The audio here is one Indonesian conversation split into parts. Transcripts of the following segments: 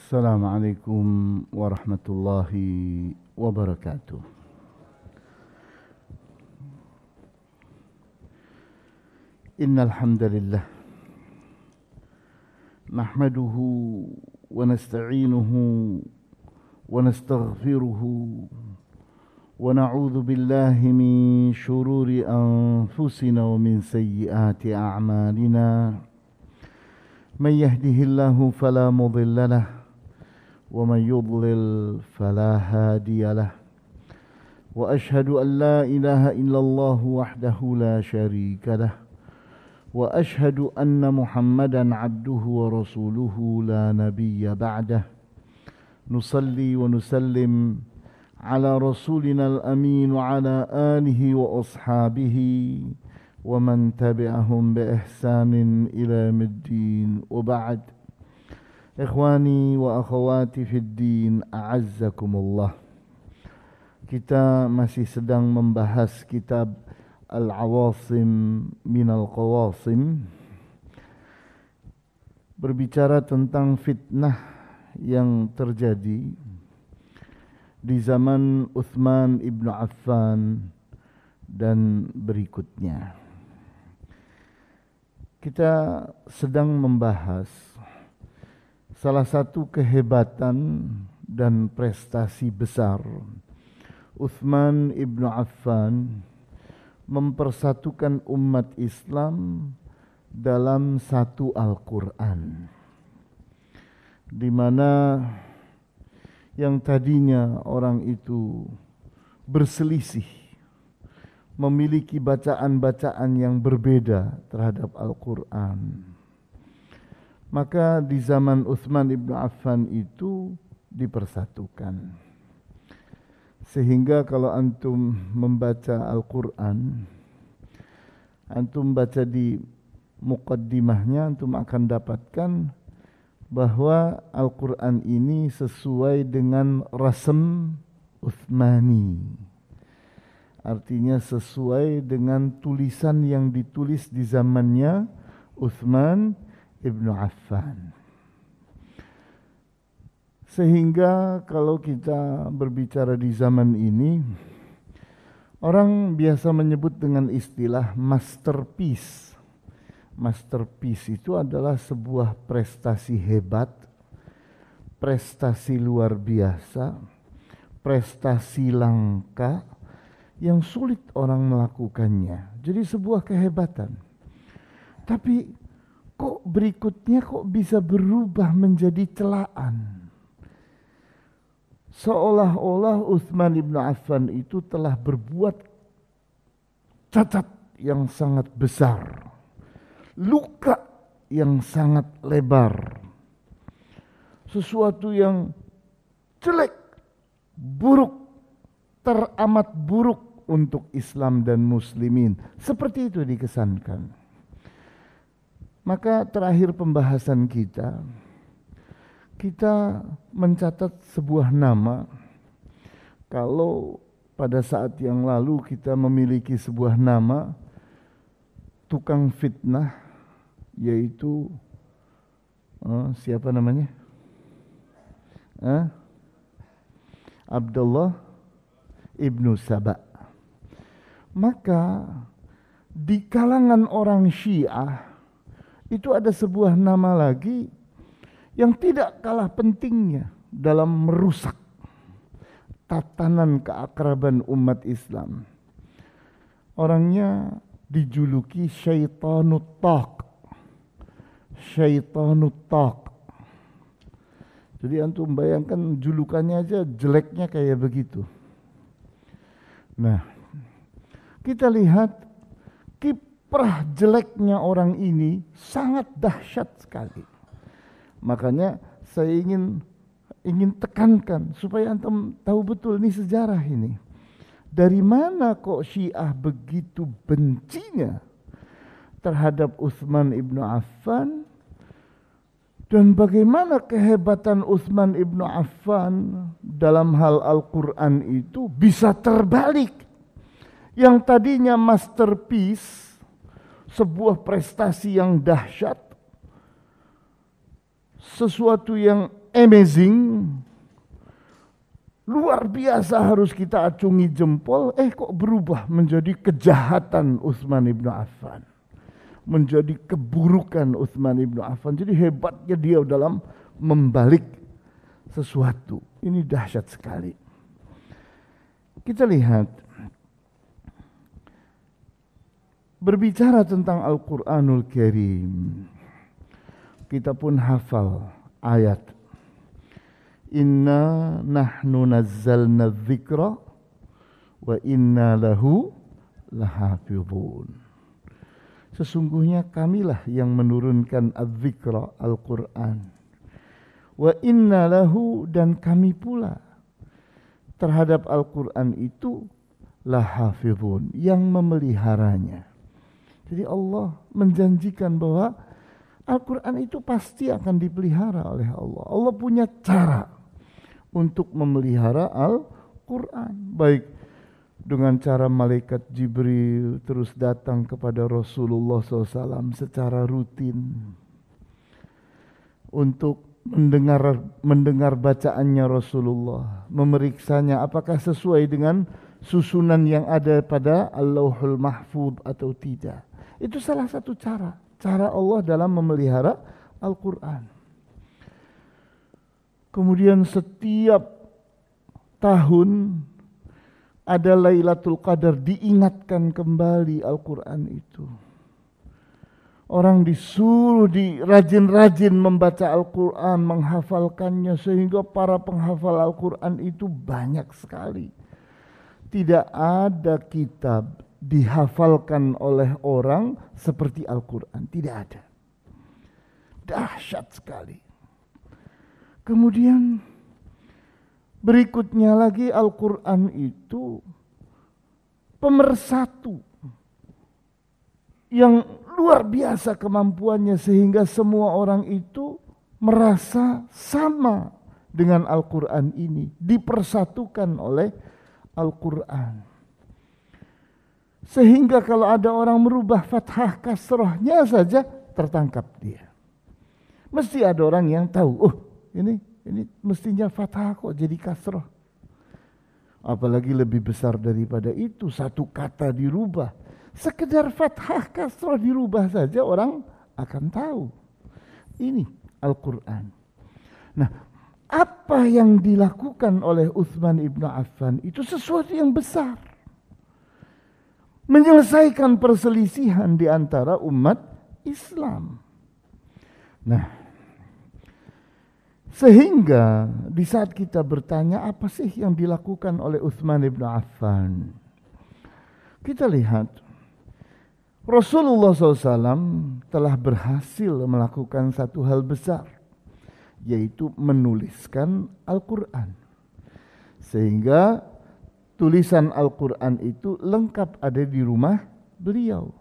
السلام عليكم ورحمة الله وبركاته. إن الحمد لله نحمده ونستعينه ونستغفره ونعوذ بالله من شرور أنفسنا ومن سيئات أعمالنا. من يهده الله فلا مضل له ومن يضلل فلا هادي له. وأشهد أن لا إله إلا الله وحده لا شريك له وأشهد أن محمدا عبده ورسوله لا نبي بعده. نصلي ونسلم على رسولنا الأمين وعلى آله وأصحابه ومن تبعهم بإحسان إلى يوم الدين. وبعد، ikhwani wa akhawati fid din, a'azzakumullah. Kita masih sedang membahas kitab Al-Awasim Minal Qawasim, berbicara tentang fitnah yang terjadi di zaman Uthman ibn Affan dan berikutnya. Kita sedang membahas salah satu kehebatan dan prestasi besar Uthman ibn Affan mempersatukan umat Islam dalam satu Al-Quran, di mana yang tadinya orang itu berselisih, memiliki bacaan-bacaan yang berbeda terhadap Al-Quran, maka di zaman Uthman ibn Affan itu dipersatukan. Sehingga kalau antum membaca Al-Quran, antum baca di muqaddimahnya, antum akan dapatkan bahwa Al-Quran ini sesuai dengan rasm Uthmani. Artinya sesuai dengan tulisan yang ditulis di zamannya Uthman ibn Affan. Sehingga kalau kita berbicara di zaman ini, orang biasa menyebut dengan istilah masterpiece. Masterpiece itu adalah sebuah prestasi hebat, prestasi luar biasa, prestasi langka yang sulit orang melakukannya. Jadi sebuah kehebatan. Tapi kok berikutnya kok bisa berubah menjadi celaan? Seolah-olah Uthman ibn Affan itu telah berbuat cacat yang sangat besar, luka yang sangat lebar, sesuatu yang jelek, buruk, teramat buruk untuk Islam dan muslimin. Seperti itu dikesankan. Maka terakhir pembahasan kita mencatat sebuah nama. Kalau pada saat yang lalu kita memiliki sebuah nama tukang fitnah, yaitu siapa namanya? Abdullah ibnu Saba. Maka di kalangan orang Syiah itu ada sebuah nama lagi yang tidak kalah pentingnya dalam merusak tatanan keakraban umat Islam. Orangnya dijuluki Syaitanut Taq. Syaitanut Taq. Jadi antum bayangkan julukannya aja jeleknya kayak begitu. Nah, kita lihat kiprah jeleknya orang ini sangat dahsyat sekali. Makanya saya ingin tekankan supaya antum tahu betul ini sejarah ini. Dari mana kok Syiah begitu bencinya terhadap Uthman ibnu Affan, dan bagaimana kehebatan Uthman ibnu Affan dalam hal Al-Quran itu bisa terbalik. Yang tadinya masterpiece, sebuah prestasi yang dahsyat, sesuatu yang amazing, luar biasa, harus kita acungi jempol, kok berubah menjadi kejahatan Utsman ibnu Affan, menjadi keburukan Utsman ibnu Affan. Jadi hebatnya dia dalam membalik sesuatu. Ini dahsyat sekali. Kita lihat, berbicara tentang Al-Quranul Karim, kita pun hafal ayat Inna nahnu nazzalna dzikra wa inna lahu lahafizun. Sesungguhnya kamilah yang menurunkan az-dzikra, Al-Quran. Wa inna lahu, dan kami pula terhadap Al-Quran itu lahafizun, yang memeliharanya. Jadi Allah menjanjikan bahwa Al-Quran itu pasti akan dipelihara oleh Allah. Allah punya cara untuk memelihara Al-Quran, baik dengan cara malaikat Jibril terus datang kepada Rasulullah SAW secara rutin untuk mendengar bacaannya Rasulullah, memeriksanya apakah sesuai dengan susunan yang ada pada Al-Lauhul Mahfuz atau tidak. Itu salah satu cara Allah dalam memelihara Al-Quran. Kemudian setiap tahun ada Lailatul Qadar, diingatkan kembali Al-Quran itu. Orang disuruh rajin-rajin membaca Al-Quran, menghafalkannya, sehingga para penghafal Al-Quran itu banyak sekali. Tidak ada kitab dihafalkan oleh orang seperti Al-Quran, tidak ada. Dahsyat sekali. Kemudian berikutnya lagi, Al-Quran itu pemersatu yang luar biasa kemampuannya, sehingga semua orang itu merasa sama dengan Al-Quran ini, dipersatukan oleh Al-Quran. Sehingga kalau ada orang merubah fathah kasrohnya saja, tertangkap dia. Mesti ada orang yang tahu, ini mestinya fathah kok jadi kasroh. Apalagi lebih besar daripada itu, satu kata dirubah. Sekedar fathah kasroh dirubah saja orang akan tahu. Ini Al-Quran. Nah, apa yang dilakukan oleh Utsman ibnu Affan itu sesuatu yang besar. Menyelesaikan perselisihan di antara umat Islam. Nah, sehingga di saat kita bertanya apa sih yang dilakukan oleh Utsman ibnu Affan, kita lihat Rasulullah SAW telah berhasil melakukan satu hal besar, yaitu menuliskan Al-Quran. Sehingga tulisan Al-Quran itu lengkap ada di rumah beliau.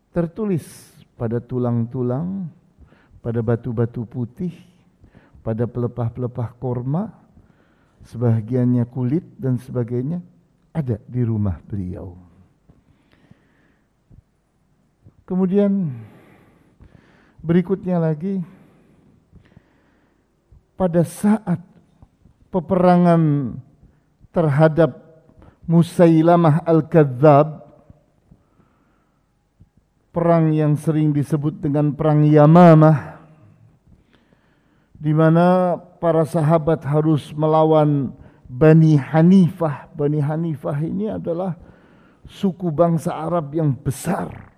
Tertulis pada tulang-tulang, pada batu-batu putih, pada pelepah-pelepah korma, sebagiannya kulit dan sebagainya, ada di rumah beliau. Kemudian berikutnya lagi, pada saat peperangan terhadap Musailamah Al-Kadzab, perang yang sering disebut dengan perang Yamamah, di mana para sahabat harus melawan Bani Hanifah. Bani Hanifah ini adalah suku bangsa Arab yang besar.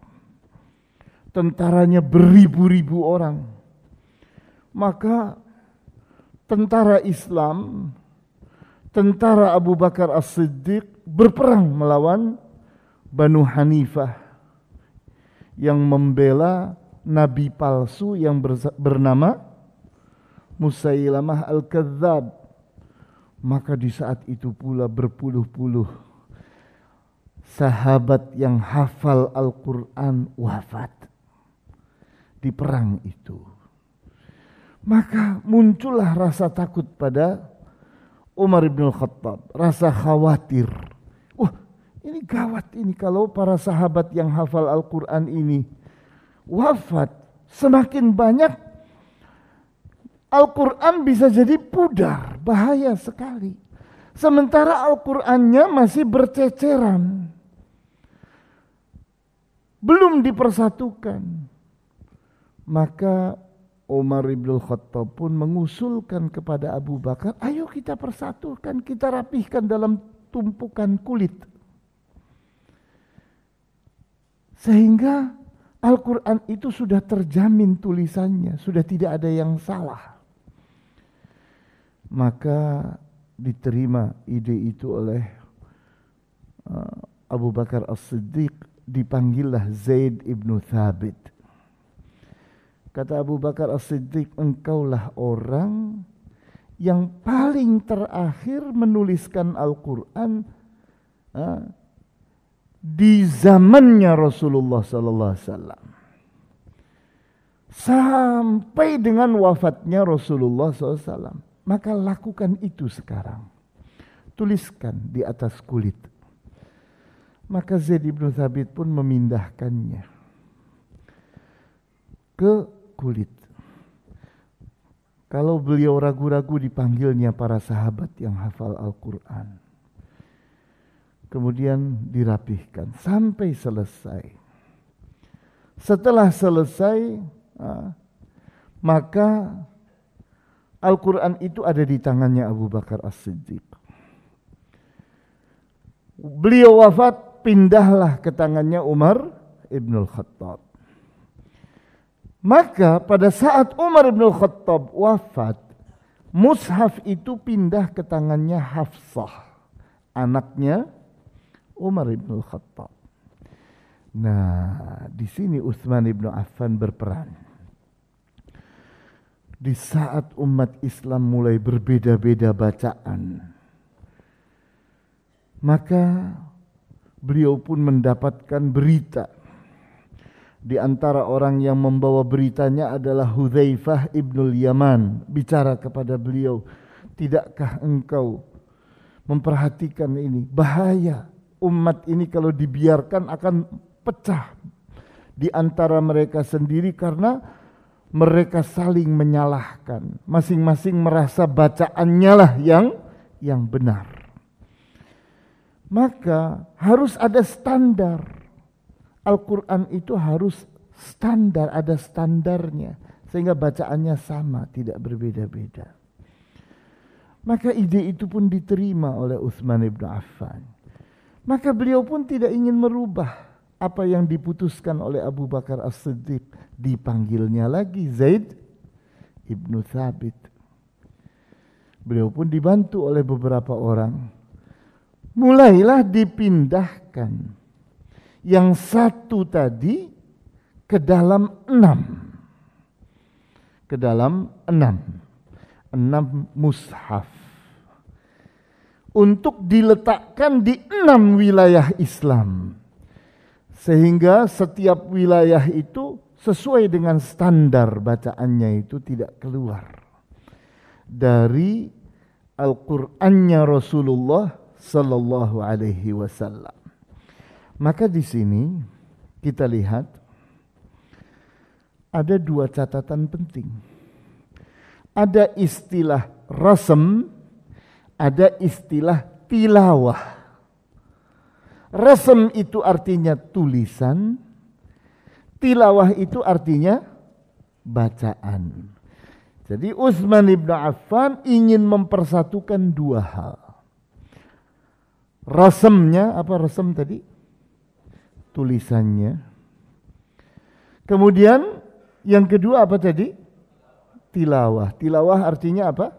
Tentaranya beribu-ribu orang. Maka tentara Islam, tentara Abu Bakar As-Siddiq berperang melawan Banu Hanifah yang membela nabi palsu yang bernama Musailamah Al-Kadzab. Maka di saat itu pula berpuluh-puluh sahabat yang hafal Al-Quran wafat di perang itu. Maka muncullah rasa takut pada Umar bin Khattab, rasa khawatir. Wah, ini gawat ini kalau para sahabat yang hafal Al-Quran ini wafat, semakin banyak Al-Quran bisa jadi pudar, bahaya sekali. Sementara Al-Qurannya masih berceceran, belum dipersatukan. Maka Umar ibn Khattab pun mengusulkan kepada Abu Bakar, ayo kita persatukan, kita rapihkan dalam tumpukan kulit. Sehingga Al-Quran itu sudah terjamin tulisannya, sudah tidak ada yang salah. Maka diterima ide itu oleh Abu Bakar As-Siddiq, dipanggillah Zaid ibn Thabit. Kata Abu Bakar As-Siddiq, engkaulah orang yang paling terakhir menuliskan Al-Quran di zamannya Rasulullah sallallahu alaihi wasallam. Sampai dengan wafatnya Rasulullah SAW. Maka lakukan itu sekarang. Tuliskan di atas kulit. Maka Zaid ibn Thabit pun memindahkannya ke kulit. Kalau beliau ragu-ragu, dipanggilnya para sahabat yang hafal Al-Quran. Kemudian dirapihkan sampai selesai. Setelah selesai, maka Al-Quran itu ada di tangannya Abu Bakar As-Siddiq. Beliau wafat, pindahlah ke tangannya Umar ibn Khattab. Maka pada saat Umar ibn Khattab wafat, mushaf itu pindah ke tangannya Hafsah, anaknya Umar ibn Khattab. Nah, di sini Utsman ibn Affan berperan. Di saat umat Islam mulai berbeda-beda bacaan, maka beliau pun mendapatkan berita. Di antara orang yang membawa beritanya adalah Hudzaifah ibnul Yaman. Bicara kepada beliau, tidakkah engkau memperhatikan ini? Bahaya, umat ini kalau dibiarkan akan pecah di antara mereka sendiri karena mereka saling menyalahkan. Masing-masing merasa bacaannya lah yang benar. Maka harus ada standar. Al-Quran itu harus standar, ada standarnya. Sehingga bacaannya sama, tidak berbeda-beda. Maka ide itu pun diterima oleh Utsman ibn Affan. Maka beliau pun tidak ingin merubah apa yang diputuskan oleh Abu Bakar As-Siddiq. Dipanggilnya lagi Zaid ibn Thabit. Beliau pun dibantu oleh beberapa orang. Mulailah dipindahkan yang satu tadi ke dalam 6. Ke dalam 6 mushaf. Untuk diletakkan di 6 wilayah Islam. Sehingga setiap wilayah itu sesuai dengan standar bacaannya itu tidak keluar dari Al-Qur'annya Rasulullah sallallahu alaihi wasallam. Maka di sini kita lihat ada 2 catatan penting. Ada istilah rasm, ada istilah tilawah. Rasm itu artinya tulisan, tilawah itu artinya bacaan. Jadi Utsman ibn Affan ingin mempersatukan 2 hal. Rasmnya, apa rasm tadi? Tulisannya. Kemudian yang kedua apa tadi? Tilawah. Tilawah artinya apa?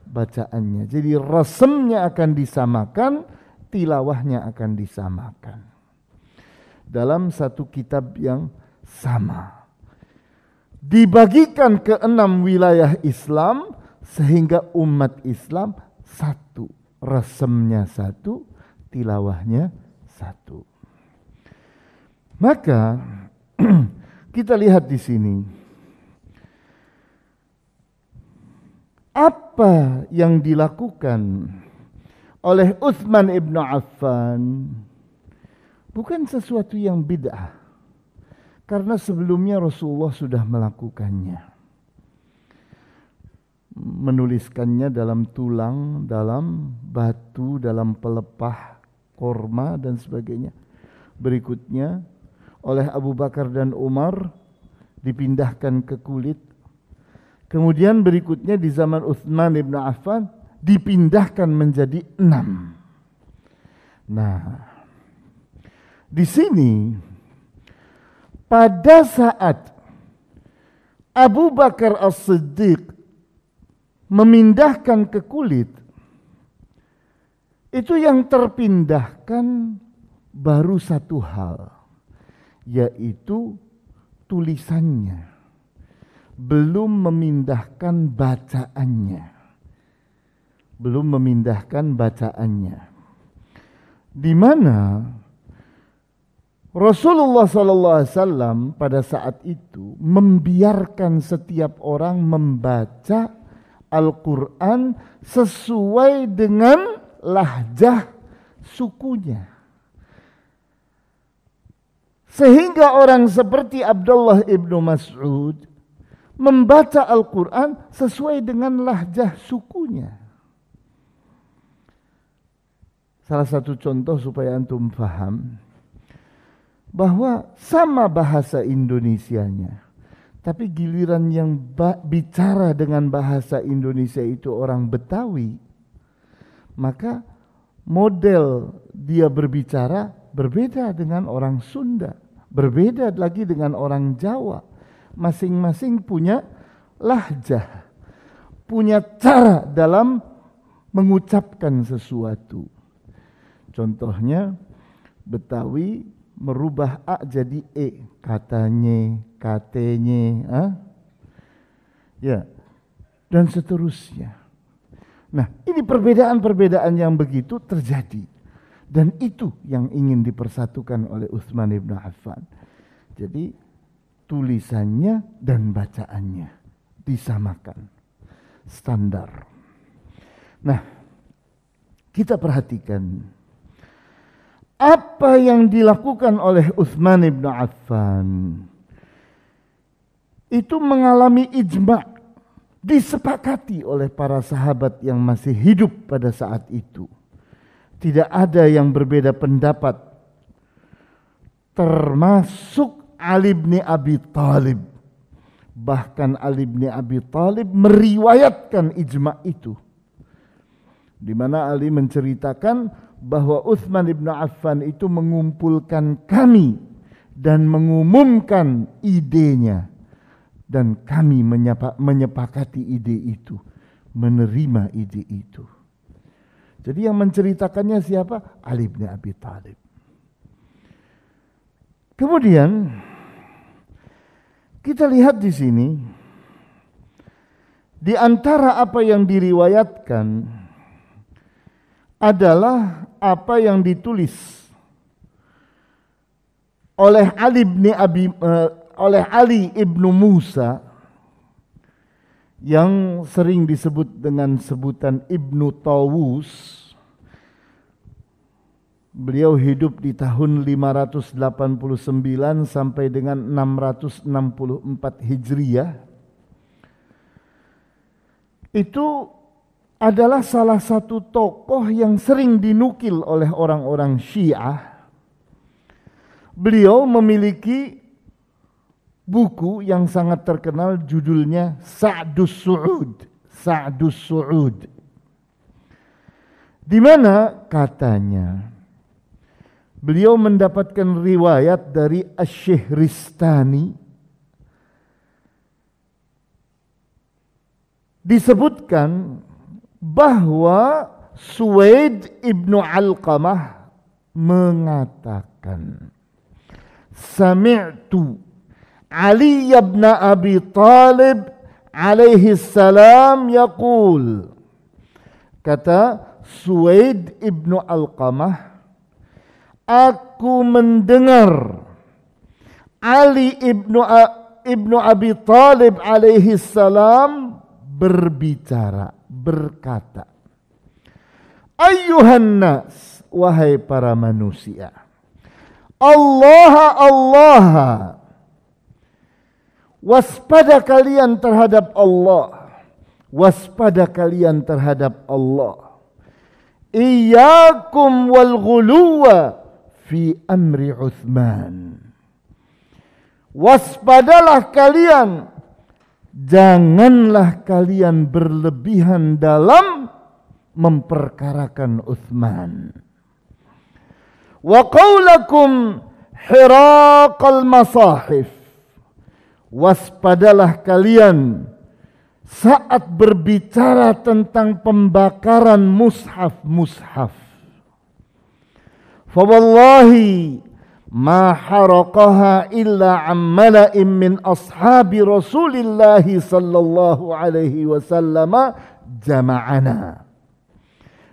Bacaannya. Jadi rasmnya akan disamakan, tilawahnya akan disamakan. Dalam satu kitab yang sama. Dibagikan ke 6 wilayah Islam sehingga umat Islam satu. Rasmnya satu, tilawahnya satu. Maka kita lihat di sini apa yang dilakukan oleh Utsman ibn Affan bukan sesuatu yang bid'ah, karena sebelumnya Rasulullah sudah melakukannya. menuliskannya dalam tulang, dalam batu, dalam pelepah korma dan sebagainya. Berikutnya oleh Abu Bakar dan Umar dipindahkan ke kulit. Kemudian berikutnya di zaman Utsman bin Affan dipindahkan menjadi 6. Nah, di sini pada saat Abu Bakar As-Siddiq memindahkan ke kulit, itu yang terpindahkan baru satu hal, yaitu tulisannya, belum memindahkan bacaannya. Di mana Rasulullah SAW pada saat itu membiarkan setiap orang membaca Al-Quran sesuai dengan lahjah sukunya. Sehingga orang seperti Abdullah ibnu Mas'ud membaca Al-Quran sesuai dengan lahjah sukunya. Salah satu contoh supaya antum paham bahwa sama bahasa Indonesianya, tapi giliran yang bicara dengan bahasa Indonesia itu orang Betawi, maka model dia berbicara berbeda dengan orang Sunda, berbeda lagi dengan orang Jawa. Masing-masing punya lahjah, punya cara dalam mengucapkan sesuatu. Contohnya Betawi merubah A jadi E, katanya, ya, dan seterusnya. Nah, ini perbedaan-perbedaan yang begitu terjadi, dan itu yang ingin dipersatukan oleh Utsman bin Affan. Jadi tulisannya dan bacaannya disamakan, standar. Nah, kita perhatikan apa yang dilakukan oleh Utsman bin Affan. Itu mengalami ijma', disepakati oleh para sahabat yang masih hidup pada saat itu. Tidak ada yang berbeda pendapat, termasuk Ali bin Abi Thalib. Bahkan Ali bin Abi Thalib meriwayatkan ijma' itu, di mana Ali menceritakan bahwa Utsman bin Affan itu mengumpulkan kami dan mengumumkan idenya, dan kami menyepakati ide itu, menerima ide itu. Jadi yang menceritakannya siapa? Ali bin Abi Thalib. Kemudian kita lihat di sini, di antara apa yang diriwayatkan adalah apa yang ditulis oleh Ali ibnu Musa, yang sering disebut dengan sebutan Ibnu Tawus. Beliau hidup di tahun 589 sampai dengan 664 Hijriah. Itu adalah salah satu tokoh yang sering dinukil oleh orang-orang Syiah. Beliau memiliki buku yang sangat terkenal, judulnya Sa'dus Su'ud. Di mana katanya beliau mendapatkan riwayat dari Asy-Syihristani, disebutkan bahwa Suwaid ibnu Alqamah mengatakan, Sami'tu Ali ibn Abi Thalib alaihi salam yaqul. Kata Suwaid ibnu Alqamah, aku mendengar Ali ibnu Abi Thalib alaihi salam berkata, Ayyuhan nas, wahai para manusia, Allah, waspada kalian terhadap Allah, waspada kalian terhadap Allah. Iyyakum wal ghuluwa fi amri Utsman. Waspadalah kalian, janganlah kalian berlebihan dalam memperkarakan Utsman. Wa qaulakum hiraqal masahif. Waspadalah kalian saat berbicara tentang pembakaran mushaf-mushaf. Fa wallahi ma haraqaha illa ammala'in min ashabi Rasulillah sallallahu alaihi wasallam jama'ana.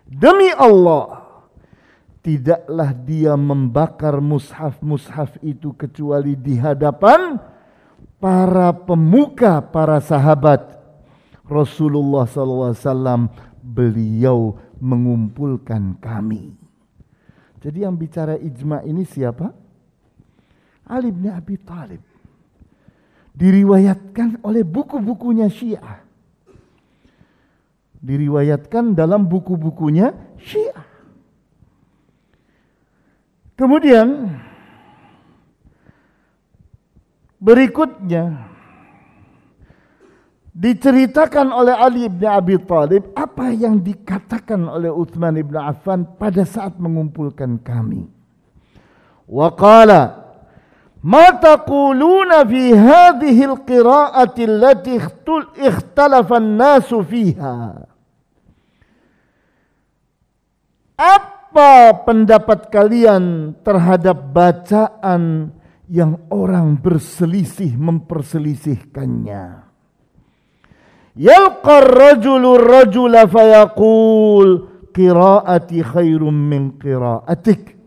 Demi Allah, tidaklah dia membakar mushaf-mushaf itu kecuali di hadapan para pemuka, para sahabat Rasulullah SAW. Beliau mengumpulkan kami. Jadi yang bicara ijma ini siapa? Ali bin Abi Thalib. Diriwayatkan oleh buku-bukunya Syiah. Diriwayatkan dalam buku-bukunya Syiah. Kemudian berikutnya diceritakan oleh Ali bin Abi Thalib apa yang dikatakan oleh Utsman bin Affan pada saat mengumpulkan kami. Wa qala ma taquluna fi hadhihi al-qira'ati allati ikhtalafa an-nasu fiha. Apa pendapat kalian terhadap bacaan yang orang berselisih memperselisihkannya? Yalqa ar-rajulu ar-rajula fayaqul qira'ati khairum min qira'atik.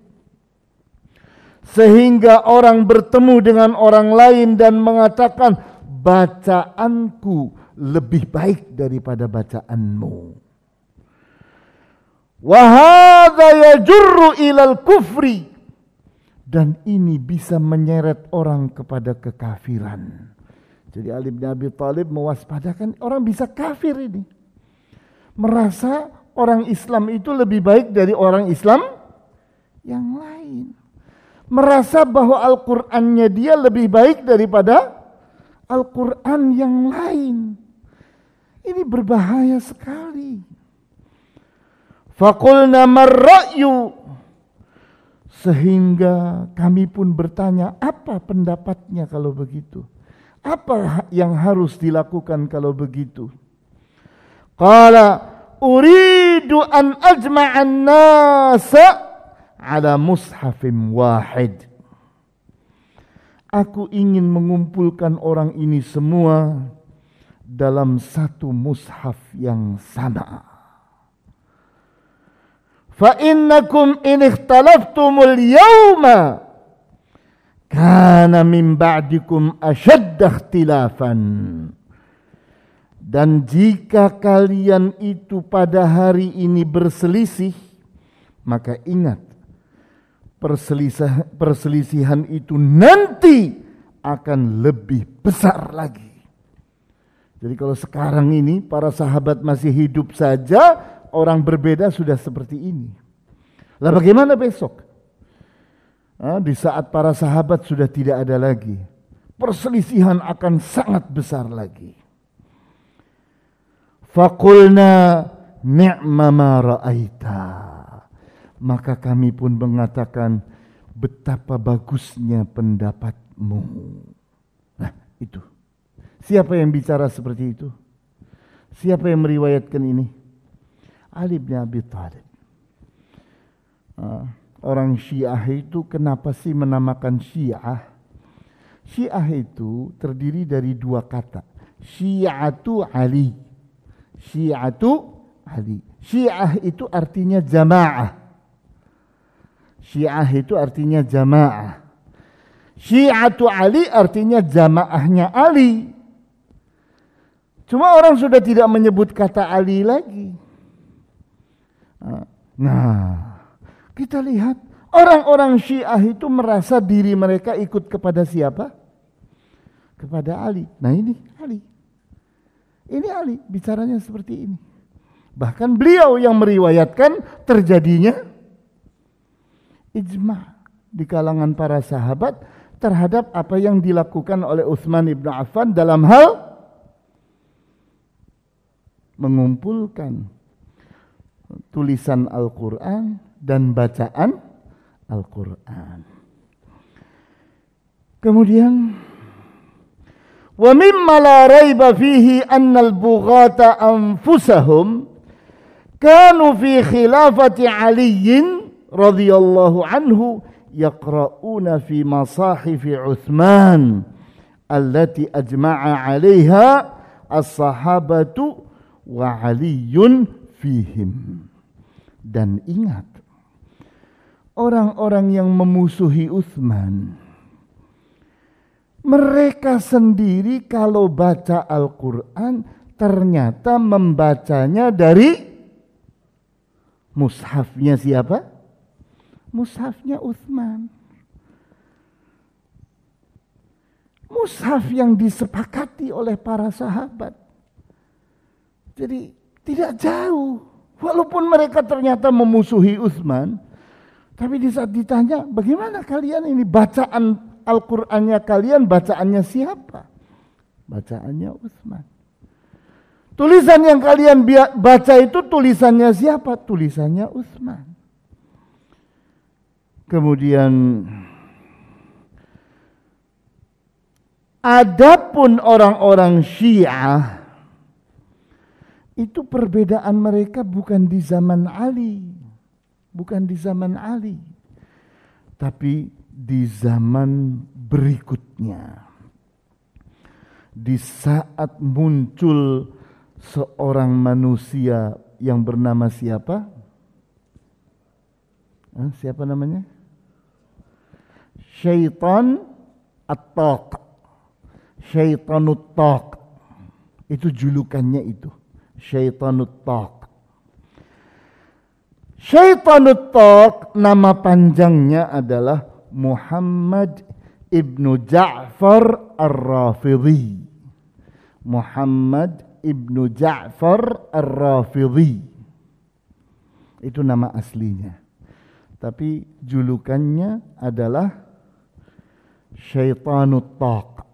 Sehingga orang bertemu dengan orang lain dan mengatakan bacaanku lebih baik daripada bacaanmu. Wa hadza yajurru ilal kufri. Dan ini bisa menyeret orang kepada kekafiran. Jadi Ali bin Abi Thalib mewaspadakan orang bisa kafir ini. Merasa orang Islam itu lebih baik dari orang Islam yang lain. Merasa bahwa Al-Qur'annya dia lebih baik daripada Al-Qur'an yang lain. Ini berbahaya sekali. Faqulna marra'yu. Sehingga kami pun bertanya, apa pendapatnya kalau begitu? Apa yang harus dilakukan kalau begitu? Qala uridu an ajma'an nasa ala mushafin wahid. Aku ingin mengumpulkan orang ini semua dalam satu mushaf yang sama. Fa innakum in ikhtalaftumul yawma kana min ba'dikum ashadda ikhtilafan. Dan jika kalian itu pada hari ini berselisih, maka ingat perselisihan itu nanti akan lebih besar lagi. Jadi kalau sekarang ini para sahabat masih hidup saja, orang berbeda sudah seperti ini. Lah bagaimana besok? Di saat para sahabat sudah tidak ada lagi, perselisihan akan sangat besar lagi. Faqulna ni'ma ma ra'aita. Maka kami pun mengatakan betapa bagusnya pendapatmu. Nah itu. Siapa yang bicara seperti itu? Siapa yang meriwayatkan ini? Ali bin Abi Thalib. Orang Syiah itu kenapa sih menamakan Syiah? Syiah itu terdiri dari dua kata. Syiatu Ali. Syiatu Ali. Syiah itu artinya jamaah. Syiah itu artinya jamaah. Syiatu Ali artinya jamaahnya Ali. Cuma orang sudah tidak menyebut kata Ali lagi. Nah, kita lihat orang-orang Syiah itu merasa diri mereka ikut kepada siapa? Kepada Ali. Nah ini Ali. Ini Ali bicaranya seperti ini. Bahkan beliau yang meriwayatkan terjadinya ijma' di kalangan para sahabat terhadap apa yang dilakukan oleh Utsman ibn Affan dalam hal mengumpulkan tulisan Al-Quran dan bacaan Al-Quran. Kemudian wa mimma la raiba fihi anna al-bughata anfusahum kanu fi khilafati Ali radhiyallahu anhu yaqra'una fi masahif Utsman allati ajma'a 'alaiha as-sahabatu wa Aliyun fihim. Dan ingat, orang-orang yang memusuhi Utsman, mereka sendiri kalau baca Al-Quran ternyata membacanya dari mushafnya siapa? Mushafnya Utsman. Mushaf yang disepakati oleh para sahabat. Jadi tidak jauh. Walaupun mereka ternyata memusuhi Utsman, tapi di saat ditanya, bagaimana kalian ini bacaan Al-Qur'annya kalian, bacaannya siapa? Bacaannya Utsman. Tulisan yang kalian baca itu tulisannya siapa? Tulisannya Utsman. Kemudian adapun orang-orang Syiah, itu perbedaan mereka bukan di zaman Ali. Bukan di zaman Ali. Tapi di zaman berikutnya. Di saat muncul seorang manusia yang bernama siapa? Siapa namanya? Syaitan At-Taq. Syaitanut Taq. Itu julukannya itu. Syaitanut Taq. Syaitanut Taq nama panjangnya adalah Muhammad ibnu Ja'far Ar-Rafidhi. Muhammad ibnu Ja'far Ar-Rafidhi. Itu nama aslinya. Tapi julukannya adalah Syaitanut Taq.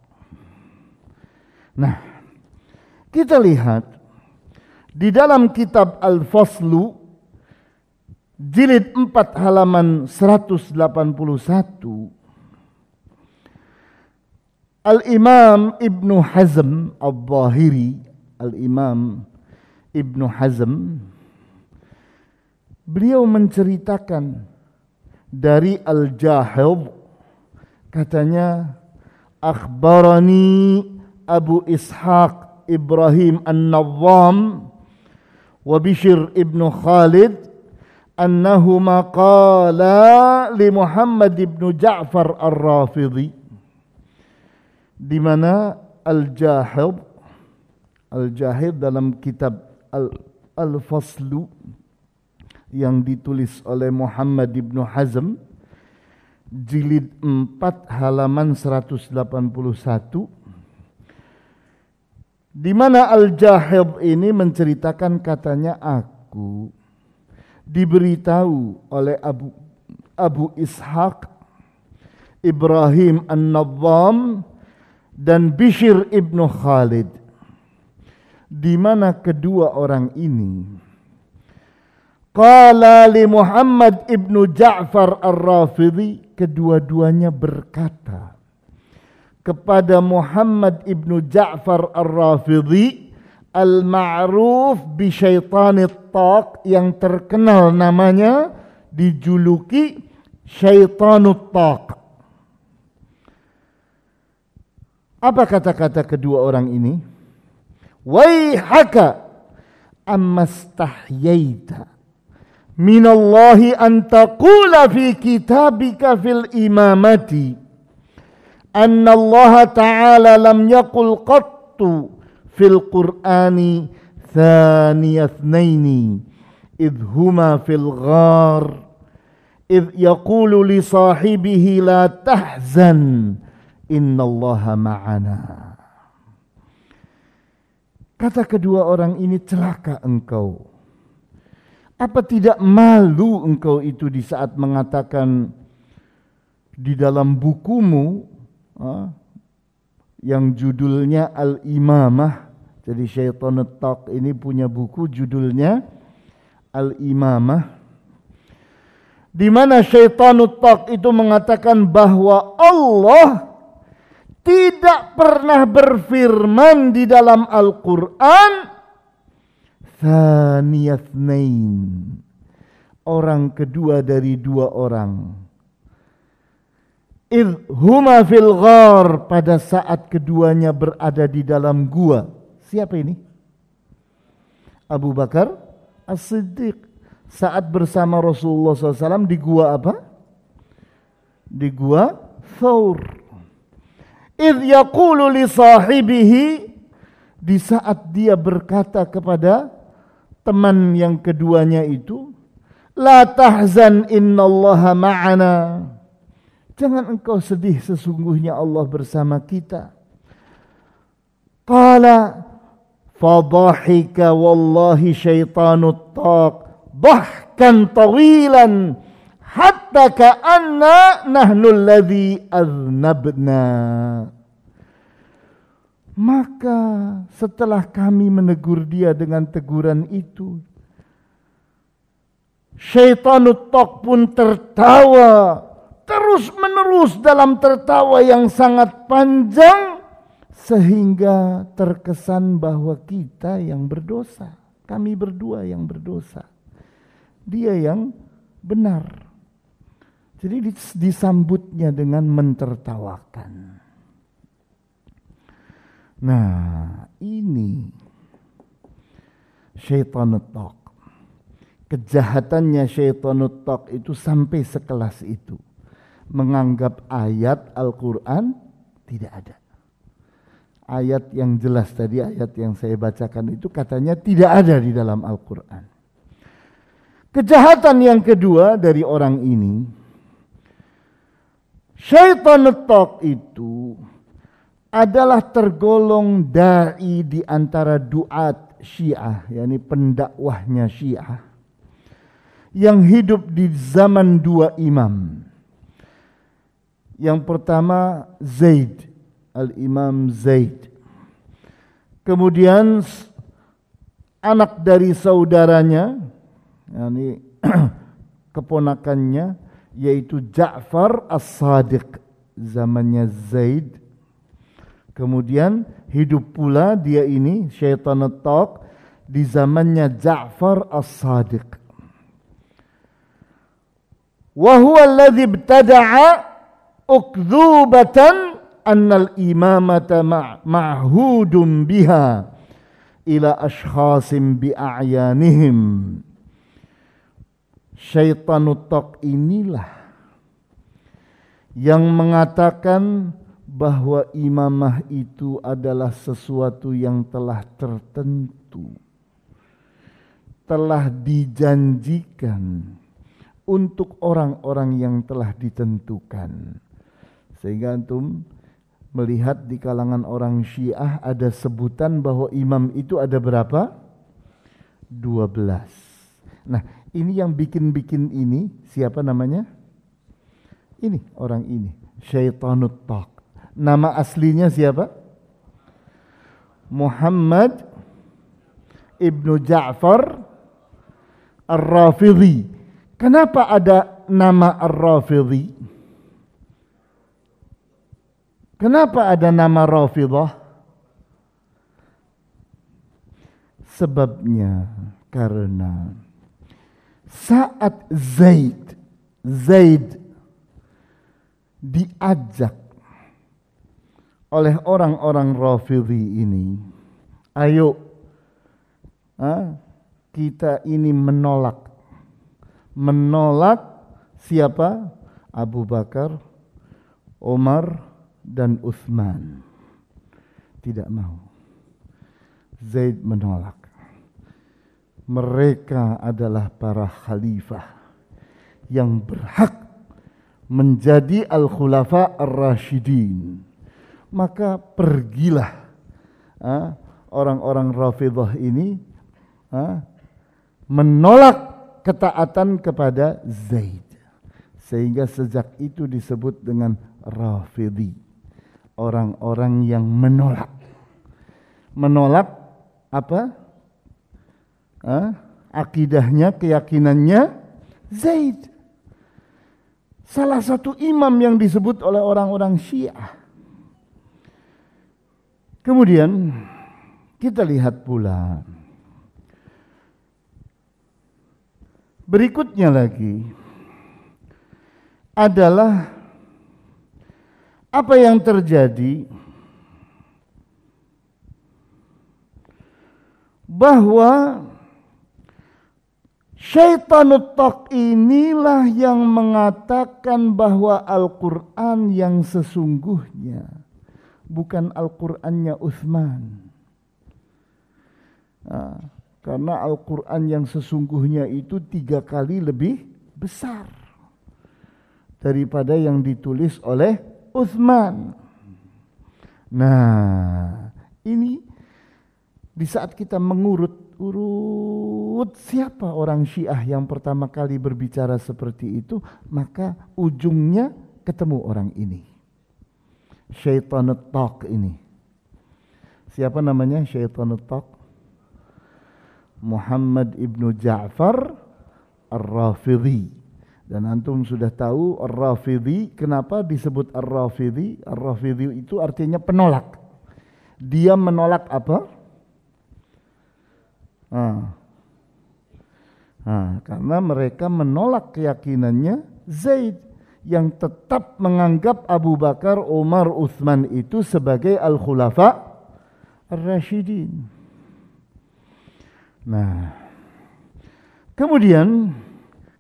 Nah, kita lihat di dalam kitab Al-Faslu jilid 4 halaman 181, Al-Imam Ibnu Hazm Al-Zahiri, Al-Imam Ibnu Hazm, beliau menceritakan dari Al-Jahid, katanya, akhbarani Abu Ishaq Ibrahim An-Nawwam wa Bishr ibn Khalid annahuma qala li Muhammad ibn Ja'far Ar-Rafidhi, di mana Al-Jahid dalam kitab Al-Faslu yang ditulis oleh Muhammad ibn Hazm jilid 4 halaman 181, di mana Al-Jahid ini menceritakan, katanya, aku diberitahu oleh Abu Ishaq Ibrahim An-Nawwam dan Bishr ibn Khalid, di mana kedua orang ini qala li Muhammad ibn Ja'far Ar-Rafidhi, kedua-duanya berkata kepada Muhammad ibnu Ja'far Ar-Rafidhi al-ma'ruf bi Syaitanit Taq, yang terkenal namanya dijuluki Syaitanut Taq. Apa kata-kata kedua orang ini? Waihaka ammastahyaita minallahi an taqula fi kitabika fil imamati anna Allah Ta'ala lam yaqul qattu fil Qur'ani thaniya ithnaini idh huma fil ghar idh yaqulu li sahibihi la tahzan innallaha ma'ana. Kata kedua orang ini, celaka engkau. Apa tidak malu engkau itu di saat mengatakan di dalam bukumu yang judulnya Al-Imamah. Jadi Syaitanut Talk ini punya buku judulnya Al-Imamah, di mana Syaitanut Talk itu mengatakan bahwa Allah tidak pernah berfirman di dalam Al-Quran Thaniyatnain, orang kedua dari dua orang. Idh huma fil ghar, pada saat keduanya berada di dalam gua. Siapa ini? Abu Bakar As-Siddiq. Saat bersama Rasulullah SAW di gua apa? Di gua Thawr. Idh yaqulu li sahibihi, di saat dia berkata kepada teman yang keduanya itu, la tahzan innallaha ma'ana, jangan engkau sedih, sesungguhnya Allah bersama kita. Qala fadhahika wallahi Syaitanut Talk dhahkan tawilan hatta ka'anna nahnu alladhi aznabna. Maka setelah kami menegur dia dengan teguran itu, Syaitanut Talk pun tertawa terus menerus dalam tertawa yang sangat panjang, sehingga terkesan bahwa kita yang berdosa, kami berdua yang berdosa, dia yang benar. Jadi disambutnya dengan mentertawakan. Nah, ini Syaitanut Talk. Kejahatannya Syaitanut Talk itu sampai sekelas itu. Menganggap ayat Al-Quran tidak ada. Ayat yang jelas tadi, ayat yang saya bacakan itu katanya tidak ada di dalam Al-Quran. Kejahatan yang kedua dari orang ini, Syaitanut Talk itu adalah tergolong da'i di antara duat Syiah, yakni pendakwahnya Syiah, yang hidup di zaman dua imam. Yang pertama Zaid, Al-Imam Zaid. Kemudian anak dari saudaranya, yakni keponakannya, yaitu Ja'far As-Sadiq, zamannya Zaid. Kemudian hidup pula dia ini, Syaitanut Talk, di zamannya Ja'far As-Sadiq. Wa huwa alladhi ibtada'a ukdzubatan annal imamata ma'hudun biha ila ashkhasim bi'a'yanihim. Syaitanut Talk inilah yang mengatakan bahwa imamah itu adalah sesuatu yang telah tertentu, telah dijanjikan untuk orang-orang yang telah ditentukan. Sehingga antum melihat di kalangan orang Syiah ada sebutan bahwa imam itu ada berapa? 12. Nah, ini yang bikin-bikin ini siapa namanya? Ini orang ini, Syaitanut Talk. Nama aslinya siapa? Muhammad Ibnu Ja'far Ar-Rafidhi. Kenapa ada nama Ar-Rafidhi? Kenapa ada nama Rafidah? Sebabnya karena saat Zaid diajak oleh orang-orang Rafidhi ini, ayo kita ini menolak siapa? Abu Bakar, Umar, dan Utsman. Tidak mau. Zaid menolak. Mereka adalah para khalifah yang berhak menjadi al-khulafa ar-rasyidin. Maka pergilah orang-orang Rafidhah ini menolak ketaatan kepada Zaid. Sehingga sejak itu disebut dengan Rafidhi. Orang-orang yang menolak. Menolak apa? Akidahnya, keyakinannya Zaid. Salah satu imam yang disebut oleh orang-orang Syiah. Kemudian kita lihat pula berikutnya lagi adalah apa yang terjadi bahwa Syaitanut Taq inilah yang mengatakan bahwa Al-Quran yang sesungguhnya bukan Al-Qurannya Utsman. Karena Al-Quran yang sesungguhnya itu 3 kali lebih besar daripada yang ditulis oleh Utsman. Nah, ini di saat kita mengurut siapa orang Syiah yang pertama kali berbicara seperti itu, maka ujungnya ketemu orang ini. Syaitanut Taq ini. Siapa namanya Syaitanut Taq? Muhammad ibnu Ja'far Ar-Rafidhi. Dan antum sudah tahu Ar-Rafidhi, kenapa disebut Ar-Rafidhi? Ar-Rafidhi itu artinya penolak. Dia menolak apa? Karena mereka menolak keyakinannya Zaid yang tetap menganggap Abu Bakar, Umar, Utsman itu sebagai Al-Khulafa Ar-Rasyidin. Nah, kemudian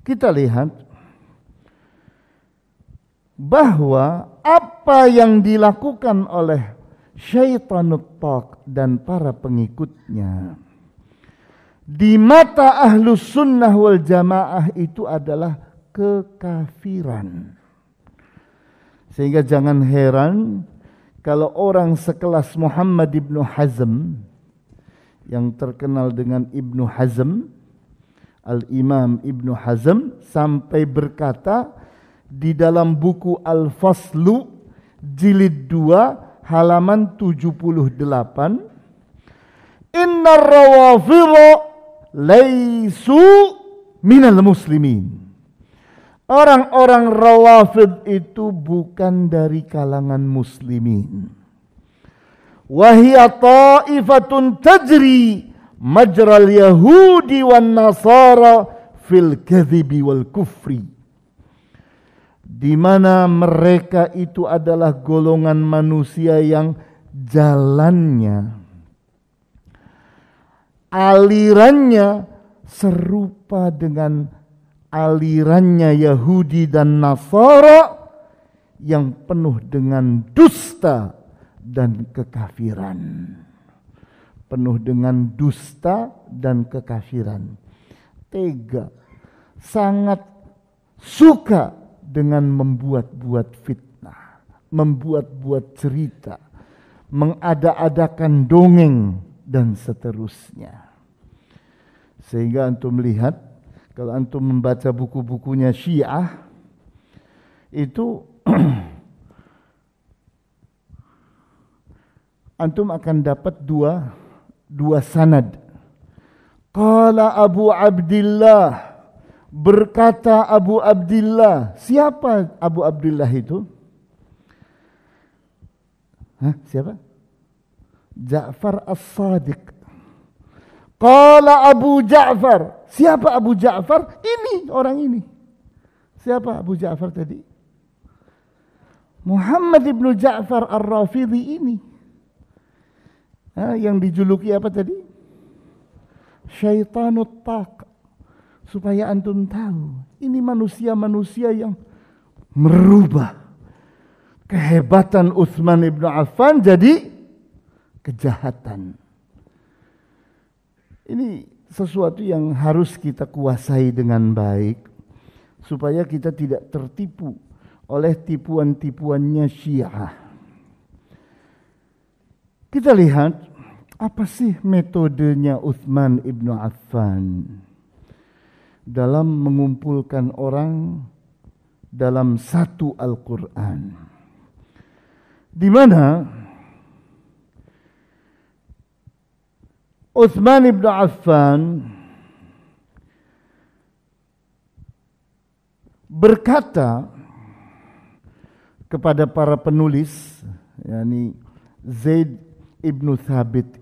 kita lihat bahwa apa yang dilakukan oleh Syaitanut Taq dan para pengikutnya di mata Ahlus Sunnah wal Jamaah itu adalah kekafiran. Sehingga jangan heran kalau orang sekelas Muhammad ibnu Hazm yang terkenal dengan Ibnu Hazm, Al-Imam Ibnu Hazm sampai berkata di dalam buku Al-Faslu jilid 2 halaman 78, Inna rawafidha laisu minal muslimin. Orang-orang rawafid itu bukan dari kalangan muslimin. Wahia ta'ifatun tajri majral yahudi wan nasara fil kadhibi wal kufri. Di mana mereka itu adalah golongan manusia yang jalannya, alirannya serupa dengan alirannya Yahudi dan Nasara yang penuh dengan dusta dan kekafiran. Penuh dengan dusta dan kekafiran. Tega, sangat suka dengan membuat-buat fitnah, membuat-buat cerita, mengada-adakan dongeng dan seterusnya. Sehingga antum melihat kalau antum membaca buku-bukunya Syiah itu antum akan dapat dua sanad. Qala Abu Abdillah, berkata Abu Abdillah. Siapa Abu Abdillah itu? Siapa? Ja'far As-Sadiq. Qala Abu Ja'far. Siapa Abu Ja'far? Ini, orang ini. Siapa Abu Ja'far tadi? Muhammad ibnu Ja'far Ar-Rafidhi ini. Yang dijuluki apa tadi? Syaitanut Taq. Supaya antum tahu, ini manusia-manusia yang merubah kehebatan Utsman ibnu Affan jadi kejahatan. Ini sesuatu yang harus kita kuasai dengan baik supaya kita tidak tertipu oleh tipuan-tipuannya Syiah. Kita lihat Apa sih metodenya Utsman ibnu Affan dalam mengumpulkan orang dalam satu Al-Quran? Di mana Utsman ibnu Affan berkata kepada para penulis, yakni Zaid ibnu Thabit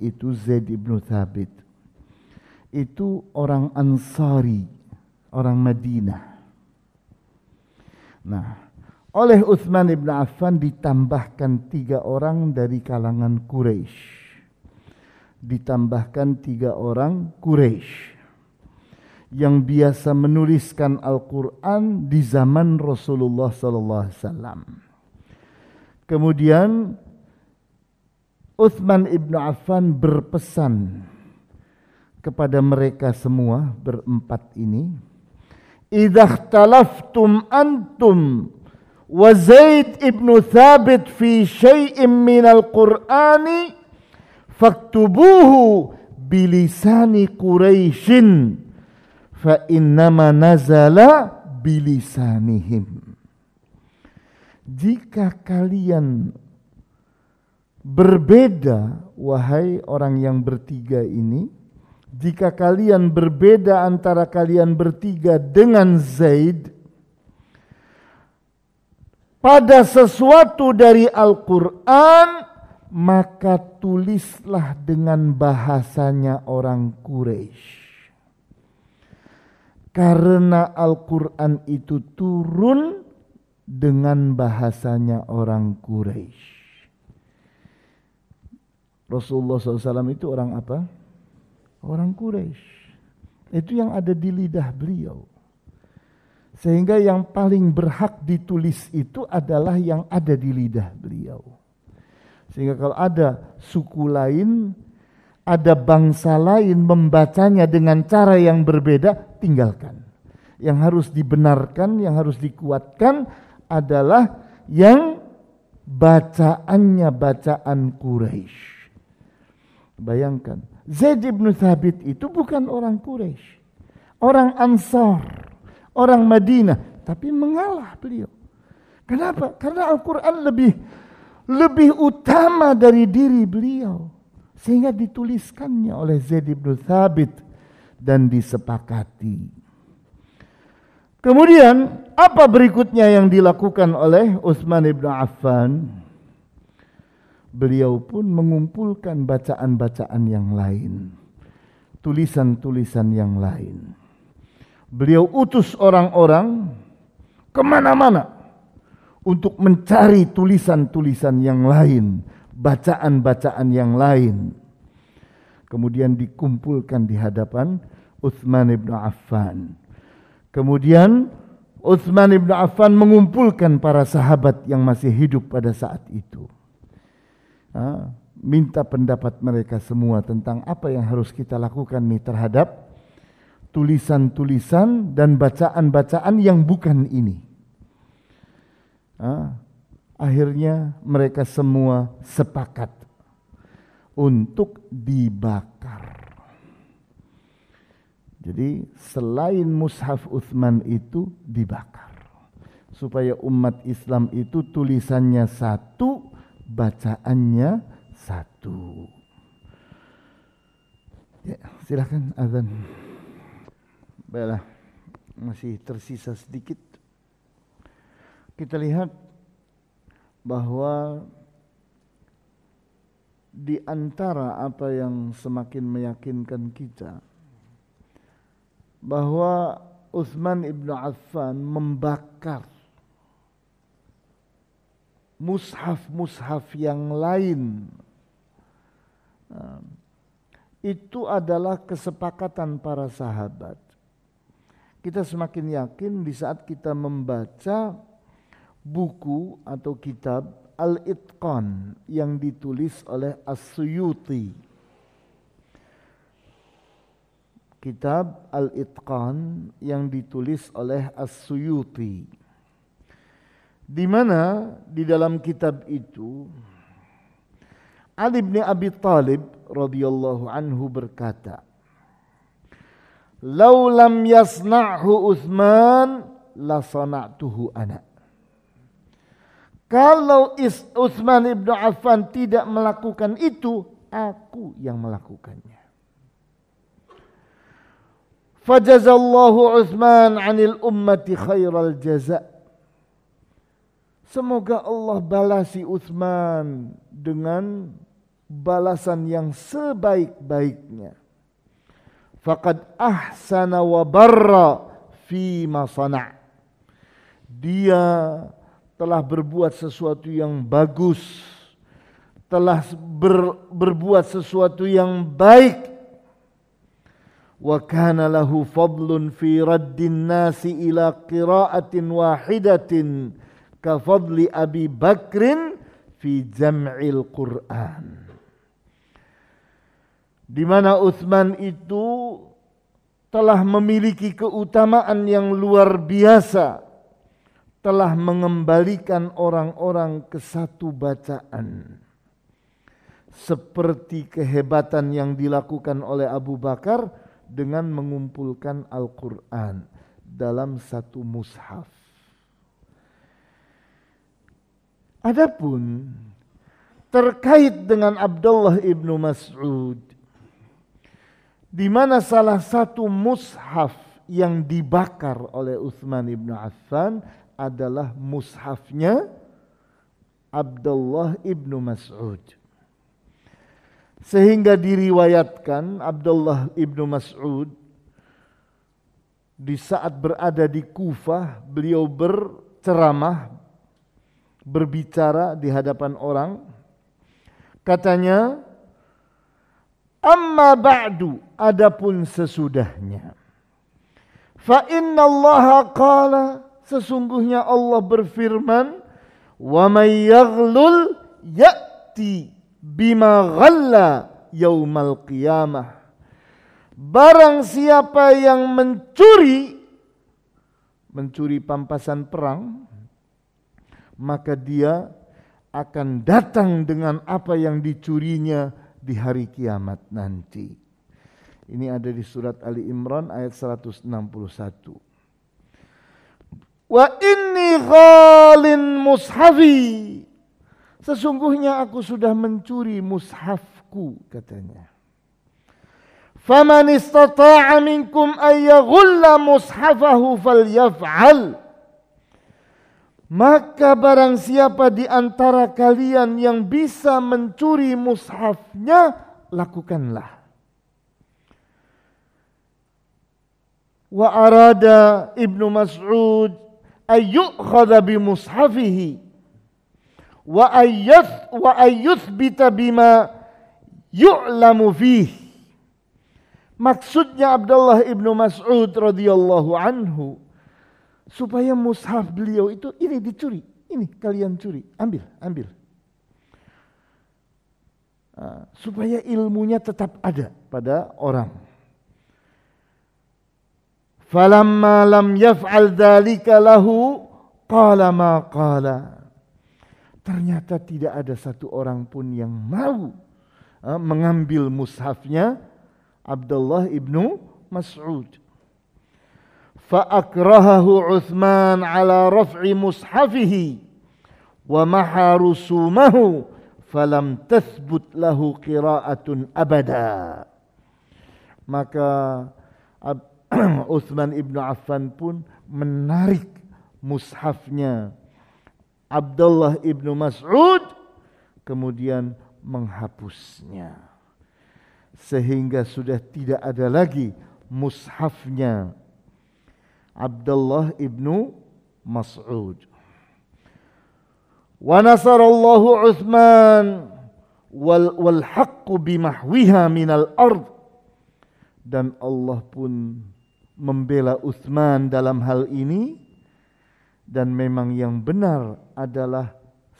itu orang Ansari, orang Madinah. Nah, oleh Utsman ibnu Affan ditambahkan 3 orang dari kalangan Quraisy. Yang biasa menuliskan Al-Quran di zaman Rasulullah SAW. Kemudian Utsman ibnu Affan berpesan kepada mereka semua berempat ini, "Idza ikhtalaftum antum wa Zaid ibnu Thabit fi syai'in minal Qur'ani faktubuhu bilisani Quraisyin fa innama nazala bilisanihim." Jika kalian berbeda, wahai orang yang bertiga ini, jika kalian berbeda antara kalian bertiga dengan Zaid pada sesuatu dari Al-Quran, maka tulislah dengan bahasanya orang Quraisy. Karena Al-Quran itu turun dengan bahasanya orang Quraisy. Rasulullah SAW itu orang apa? Orang Quraisy. Itu yang ada di lidah beliau. Sehingga yang paling berhak ditulis itu adalah yang ada di lidah beliau. Sehingga kalau ada suku lain, ada bangsa lain membacanya dengan cara yang berbeda, tinggalkan. Yang harus dibenarkan, yang harus dikuatkan adalah yang bacaannya bacaan Quraisy. Bayangkan, Zaid ibn Thabit itu bukan orang Quraisy, orang Ansar, orang Madinah, tapi mengalah beliau. Kenapa? Karena Al-Quran lebih utama dari diri beliau, sehingga dituliskannya oleh Zaid ibn Thabit dan disepakati. Kemudian apa berikutnya yang dilakukan oleh Utsman ibn Affan? Beliau pun mengumpulkan bacaan-bacaan yang lain, tulisan-tulisan yang lain. Beliau utus orang-orang kemana-mana untuk mencari tulisan-tulisan yang lain, bacaan-bacaan yang lain. Kemudian dikumpulkan di hadapan Utsman ibn Affan. Kemudian Utsman ibn Affan mengumpulkan para sahabat yang masih hidup pada saat itu. Minta pendapat mereka semua tentang apa yang harus kita lakukan nih terhadap tulisan-tulisan dan bacaan-bacaan yang bukan ini. Akhirnya mereka semua sepakat untuk dibakar. Jadi selain mushaf Utsman itu dibakar, supaya umat Islam itu tulisannya satu, bacaannya satu. Ya, silakan azan. Baiklah, masih tersisa sedikit. Kita lihat bahwa di antara apa yang semakin meyakinkan kita bahwa Utsman ibn Affan membakar mushaf-mushaf yang lain, itu adalah kesepakatan para sahabat. Kita semakin yakin di saat kita membaca buku atau kitab Al-Itqan yang ditulis oleh As-Suyuti. Kitab Al-Itqan yang ditulis oleh As-Suyuti, di mana di dalam kitab itu Ali bin Abi Thalib radhiyallahu anhu berkata, "Lau lam yasna'hu Utsman la sana'tuhu ana." Kalau Utsman ibnu Affan tidak melakukan itu, aku yang melakukannya. Fajazallahu Utsman 'anil ummati khairal jaza. Semoga Allah balasi Utsman dengan balasan yang sebaik-baiknya. Faqad ahsana wa barra fi ma sana'. Dia telah berbuat sesuatu yang bagus, telah berbuat sesuatu yang baik. Wa kana lahu fadlun fi raddin nasi ila qira'atin wahidatin ka fadli Abi Bakrin fi jam'il Qur'an. Di mana Utsman itu telah memiliki keutamaan yang luar biasa, telah mengembalikan orang-orang ke satu bacaan. Seperti kehebatan yang dilakukan oleh Abu Bakar dengan mengumpulkan Al-Quran dalam satu mushaf. Adapun terkait dengan Abdullah ibnu Mas'ud, di mana salah satu mushaf yang dibakar oleh Utsman ibnu Affan adalah mushafnya Abdullah ibnu Mas'ud. Sehingga diriwayatkan Abdullah ibnu Mas'ud di saat berada di Kufah, beliau berceramah, berbicara di hadapan orang. Katanya, amma ba'du, adapun sesudahnya. Fa inna Allah qala, sesungguhnya Allah berfirman, wa may yaghlul ya'ti bima ghalla yaumal qiyamah. Barang siapa yang mencuri pampasan perang, maka dia akan datang dengan apa yang dicurinya di hari kiamat nanti. Ini ada di surat Ali Imran ayat 161. Wa inni ghalin mushafi. Sesungguhnya aku sudah mencuri mushafku, katanya. Faman istata'a minkum ayyaghulla mushafahu falyaf'al. Maka barang siapa di antara kalian yang bisa mencuri mushafnya, lakukanlah. Wa arada Ibnu Mas'ud ayyukhadha bi mushafihi wa ayyuthbita bima yu'lamu fihi. Maksudnya Abdullah Ibnu Mas'ud radhiyallahu anhu, supaya mushaf beliau itu ini dicuri, ini kalian curi, ambil. Supaya ilmunya tetap ada pada orang. Falamma lam yaf'al dzalika lahu qala ma qala. Ternyata tidak ada satu orang pun yang mau mengambil mushafnya Abdullah ibnu Mas'ud. Fa'akrahahu Utsman ala raf'i mushafihi wa maha rusumahu falam tathbut lahu qira'atun abada. Maka Utsman ibnu Affan pun menarik mushafnya Abdullah ibnu Mas'ud, kemudian menghapusnya. Sehingga sudah tidak ada lagi mushafnya Abdullah ibnu Mas'ud. Wa nasarallahu Utsman wal haqqu bimahwiha minal ard. Dan Allah pun membela Utsman dalam hal ini, dan memang yang benar adalah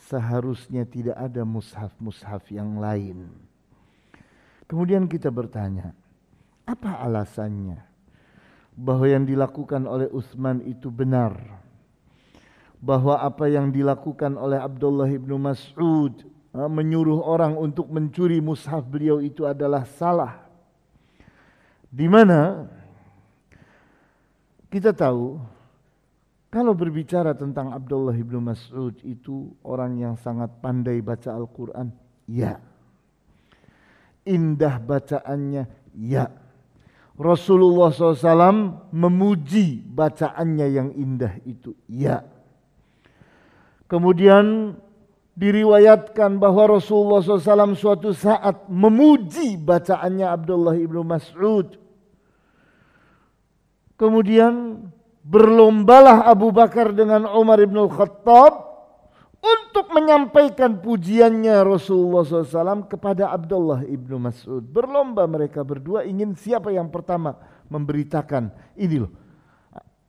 seharusnya tidak ada mushaf-mushaf yang lain. Kemudian kita bertanya, apa alasannya bahwa yang dilakukan oleh Utsman itu benar? Bahwa apa yang dilakukan oleh Abdullah ibnu Mas'ud menyuruh orang untuk mencuri mushaf beliau itu adalah salah. Di mana kita tahu kalau berbicara tentang Abdullah ibnu Mas'ud itu orang yang sangat pandai baca Al-Quran, ya. Indah bacaannya, ya. Rasulullah SAW memuji bacaannya yang indah itu, ya. Kemudian diriwayatkan bahwa Rasulullah SAW suatu saat memuji bacaannya Abdullah ibnu Mas'ud. Kemudian berlombalah Abu Bakar dengan Umar ibn Khattab untuk menyampaikan pujiannya Rasulullah SAW kepada Abdullah ibnu Mas'ud. Berlomba mereka berdua ingin siapa yang pertama memberitakan, ini loh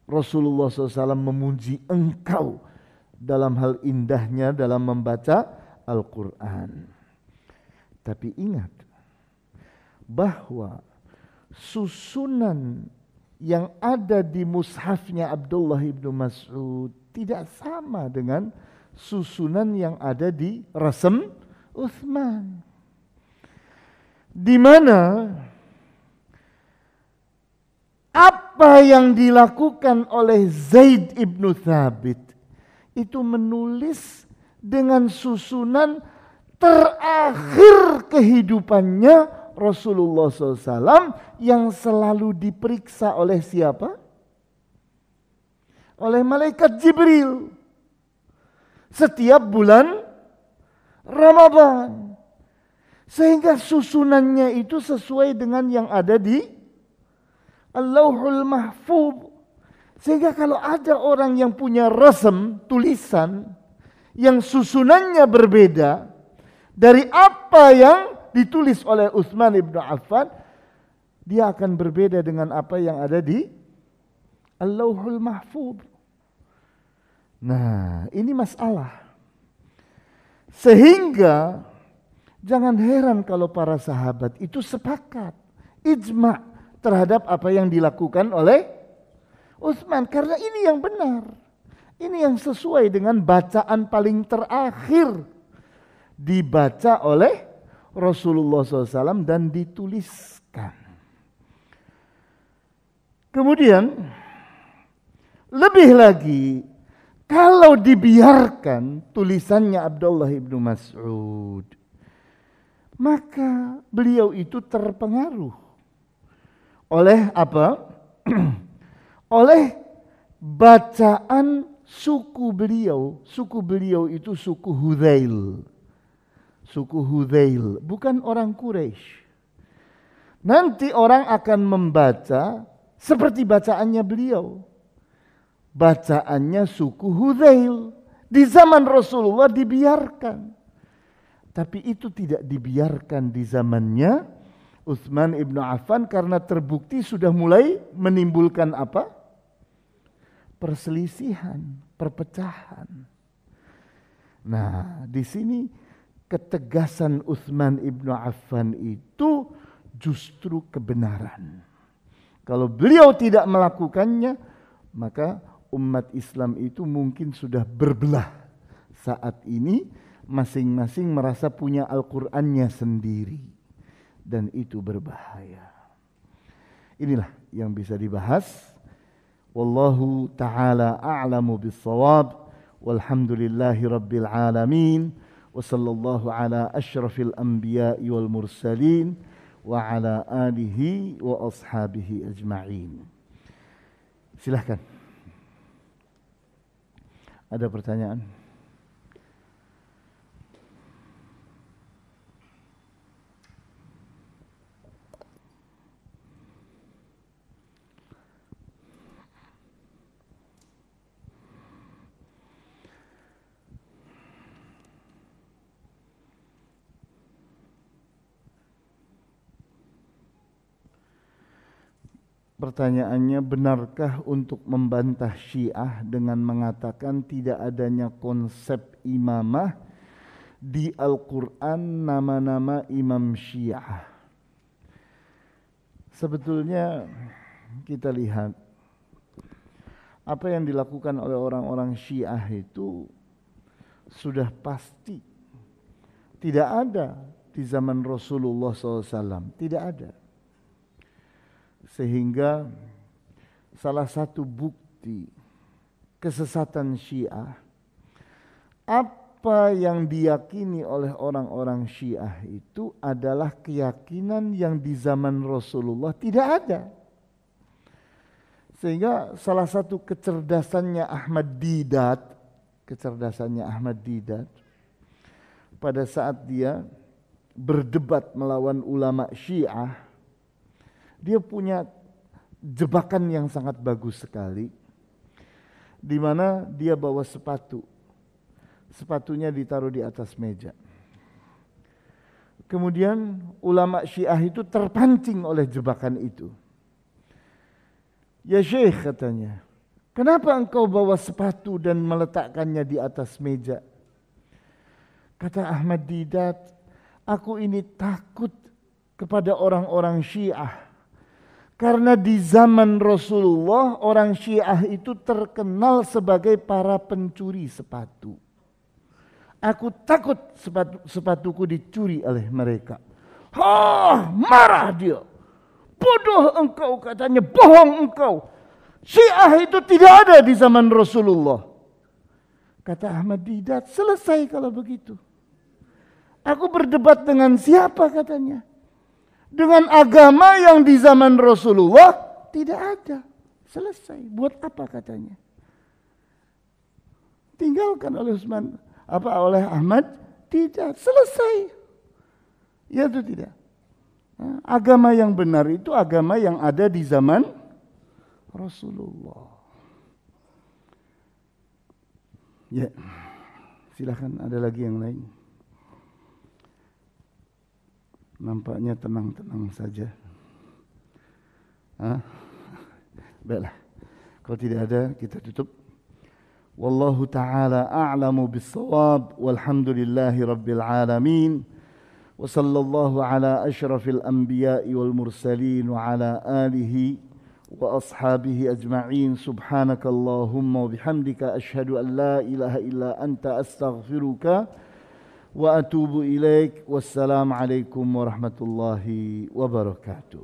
Rasulullah SAW memuji engkau dalam hal indahnya dalam membaca Al-Quran. Tapi ingat bahwa susunan yang ada di mushafnya Abdullah ibnu Mas'ud tidak sama dengan susunan yang ada di Rasm Utsman. Di mana apa yang dilakukan oleh Zaid ibnu Thabit itu menulis dengan susunan terakhir kehidupannya Rasulullah SAW yang selalu diperiksa oleh siapa? Oleh malaikat Jibril. Setiap bulan Ramadan. Sehingga susunannya itu sesuai dengan yang ada di Al-Lauhul Mahfuz. Sehingga kalau ada orang yang punya rasm, tulisan, yang susunannya berbeda dari apa yang ditulis oleh Utsman ibn Affan, dia akan berbeda dengan apa yang ada di Al-Lauhul Mahfuz. Nah, ini masalah. Sehingga jangan heran kalau para sahabat itu sepakat, ijma' terhadap apa yang dilakukan oleh Utsman. Karena ini yang benar. Ini yang sesuai dengan bacaan paling terakhir dibaca oleh Rasulullah SAW dan dituliskan. Kemudian lebih lagi kalau dibiarkan tulisannya Abdullah ibnu Mas'ud, maka beliau itu terpengaruh oleh apa? Oleh bacaan suku beliau. Suku beliau itu suku Hudzail. Suku Hudzail, bukan orang Quraisy. Nanti orang akan membaca seperti bacaannya beliau. Bacaannya suku Hudzail. Di zaman Rasulullah dibiarkan. Tapi itu tidak dibiarkan di zamannya Utsman ibn Affan karena terbukti sudah mulai menimbulkan apa? Perselisihan, perpecahan. Nah, di sini ketegasan Utsman ibn Affan itu justru kebenaran. Kalau beliau tidak melakukannya, maka umat Islam itu mungkin sudah berbelah saat ini, masing-masing merasa punya Al-Qur'annya sendiri, dan itu berbahaya. Inilah yang bisa dibahas. Wallahu ta'ala a'lamu bis-shawab. Walhamdulillahi rabbil alamin. Wa sallallahu ala asyrafil anbiya'i wal mursalin wa ala alihi wa ashabihi ajma'in. Silahkan. Ada pertanyaan? Pertanyaannya, benarkah untuk membantah Syiah dengan mengatakan tidak adanya konsep imamah di Al-Quran nama-nama imam Syiah? Sebetulnya kita lihat apa yang dilakukan oleh orang-orang Syiah itu sudah pasti Tidak ada di zaman Rasulullah SAW. Tidak ada. Sehingga salah satu bukti kesesatan Syiah, apa yang diyakini oleh orang-orang Syiah itu adalah keyakinan yang di zaman Rasulullah tidak ada. Sehingga salah satu kecerdasannya Ahmad Didat pada saat dia berdebat melawan ulama Syiah, dia punya jebakan yang sangat bagus sekali, di mana dia bawa sepatunya ditaruh di atas meja. Kemudian ulama Syiah itu terpancing oleh jebakan itu. Ya Syekh, katanya, kenapa engkau bawa sepatu dan meletakkannya di atas meja? Kata Ahmad Didat, aku ini takut kepada orang-orang Syiah. Karena di zaman Rasulullah, orang Syiah itu terkenal sebagai para pencuri sepatu. Aku takut sepatuku dicuri oleh mereka. Marah dia. Bodoh engkau, katanya, bohong engkau. Syiah itu tidak ada di zaman Rasulullah. Kata Ahmad Didat, selesai kalau begitu. Aku berdebat dengan siapa, katanya? Dengan agama yang di zaman Rasulullah tidak ada. Selesai. Buat apa, katanya? Tinggalkan oleh oleh Ahmad Didat. Selesai. Ya itu tidak. Agama yang benar itu agama yang ada di zaman Rasulullah. Ya. Silakan, ada lagi yang lain. Nampaknya tenang-tenang saja. Baiklah. Kalau tidak ada, kita tutup. Wallahu ta'ala a'lamu bis-shawab. Walhamdulillahi rabbil alamin. Wa sallallahu ala asyrafil anbiya'i wal mursalin wa ala alihi wa ashabihi ajma'in. Subhanakallahumma wa bihamdika ashhadu an la ilaha illa anta astaghfiruka wa atubu ilaik. Wassalamu alaikum warahmatullahi wabarakatuh.